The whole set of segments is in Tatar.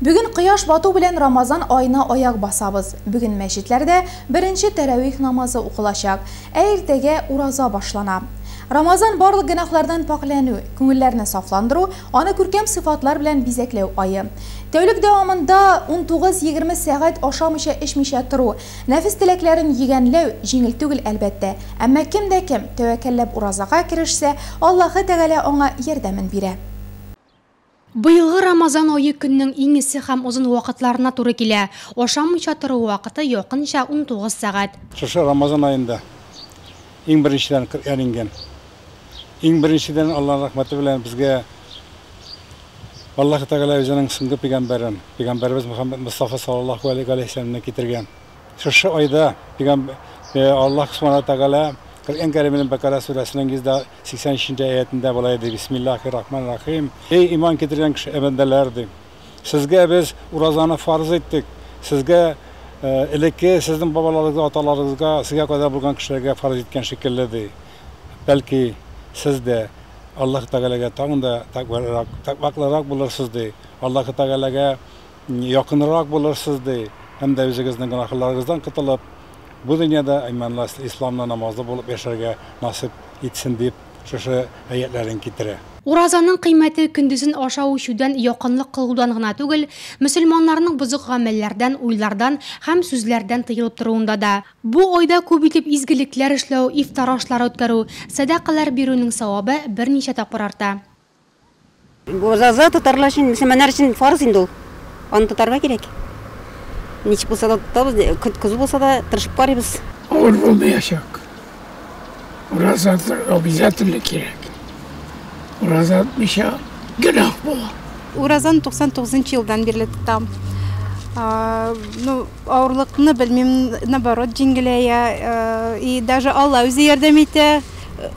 Бүгін қияш бату белән Рамазан айына аяк басабыз. Бүгін мәчетләрдә беренче тәравих намазы укылачак. Эртәгә ураза башлана. Рамазан барлык гөнаһлардан паклану, күңелләрне сафландыру, аны күркәм сыйфатлар белән бизәкләү айы. Тәүлек дәвамында 19-20 сәгать ашамыйча эчмичә тору, нәфис теләкләрен йөгәнләү җиңел түгел әлбәттә. Әмма кем дә кем тәвәккәлләп уразага керешсә, Аллаһы Тәгалә аңа ярдәмен бирә. Быелгы Рамазан айы көннең иң исе һәм узын вакытларына туры килә. Ашамыйча тору вакыты якынча 19 сәгать. Шушы Рамазан айында иң беренчедән Коръән ингән. Иң беренчедән Аллаһ рәхмәте белән безгә Аллаһ Тәгалә үзенең соңгы пәйгамбәрбез Мөхәммәд Мустафа саллаллаһу алейхи ва сәлламны китергән. Шушы айда Аллаһ Субханаһу Тәгалә Коръән Кәримнең Бакара сүрәсенең 183-нче аятында булай ди: Бисмиллаһир-рахманир-рахим. Эй иман китергән кеше бәндәләр ди. Сезгә без уразаны фарз иттек. Сезгә элекке сезнең бабаларыгызга, аталарыгызга, сезгә кадәр булган кешеләргә фарз иткән шикелле ди. Бәлки сез дә Аллаһ Тәгаләгә тагын да тәкъвалырак булырсыз ди. Аллаһ Тәгаләгә якынрак булырсыз ди. Һәм дә үзегезнең гөнаһларыгыздан котылып, bu dünyada imanla İslam'la namazda bulup yaşarga nasip etsin deyip şuшы ayetlerin kitire. Уразаның кыйммәте көндүзен ашау ичүдән, якынлык кылудан гына түгел, мөселманнарның бузык гамәлләрдән, уйлардан һәм сүзләрдән тыелып торуында да. Бу айда күп итеп изгелекләр эшләү, ифтар ашлары үткәрү, садакалар бирүнең савабы берничә тапкыр арта. Ураза тотарлар өчен, мөселманнар өчен фарз инде ул. Аны тотарга кирәк. Ничек булса да тотабыз, көз булса да тырышып карыйбыз. Авыр булмаячак. Ураза обязательно кирәк. Ураза миша гөнаһ була. Уразаны 99 елдан бирле тотам. Авырлыкны белмим, наоборот җиңеләя. И даже Алла үзе ярдәм итә.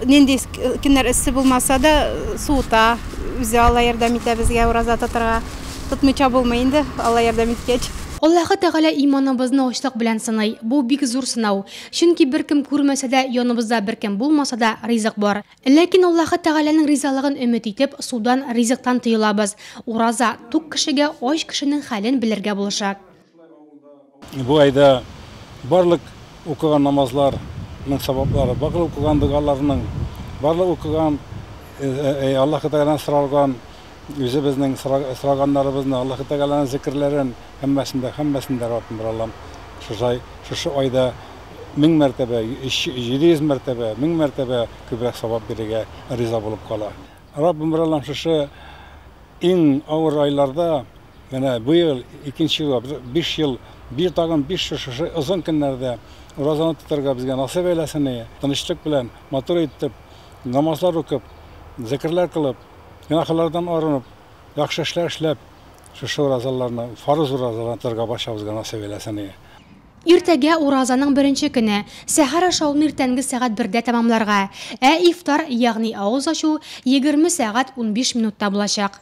Нинди көннәр эссе булмаса да суыта. Үзе Алла ярдәм итә безгә ураза тотарга. Тотмыйча булмый инде, Алла ярдәм иткәч. Аллаһы Тәгалә иманыбызны ачлык белән сынай. Бу бик зур сынау. Чөнки беркем күрмәсә дә, яныбызда беркем булмаса да ризык бар. Ләкин Аллаһы Тәгаләнең ризалыгын өмет итеп, судан, ризыктан тыелабыз. Ураза тук кешегә ач кешенең хәлен белергә булышак. Бу айда барлык укыган намазларның сабаплары, барлык укыган дугаларның, барлык укыган Аллаһы Тәгаләнән соралган үзе безнең сораганнарыбызны, Аллаһы Тәгаләнең зикрләрен һәммәсендә Раббим Аллам шушы айда 1000 мәртәбә, 700 мәртәбә, 1000 мәртәбә күбрәк савап бирергә риза булып кала. Раббим Аллам шушы иң авыр айларда, менә бу ел 2нче ел, 5 ел, bir tagın 5 шушы озын көннәрдә уразаны тотарга безгә насыйп әйләсен, тынычлык белән, матур итеп, намазлар укып, зикрләр кылып, гөнаһлардан арынып, яхшы эшләр эшләп, шушы уразаларны, фарыз уразаларны тотарга башабызга насыйп әйләсен. Иртәгә уразаның беренче көне, сәхәр ашауын иртәнге сәгать 1дә тәмамларга, ифтар, ягъни авыз ачу 20 сәгать 15 минутта булачак.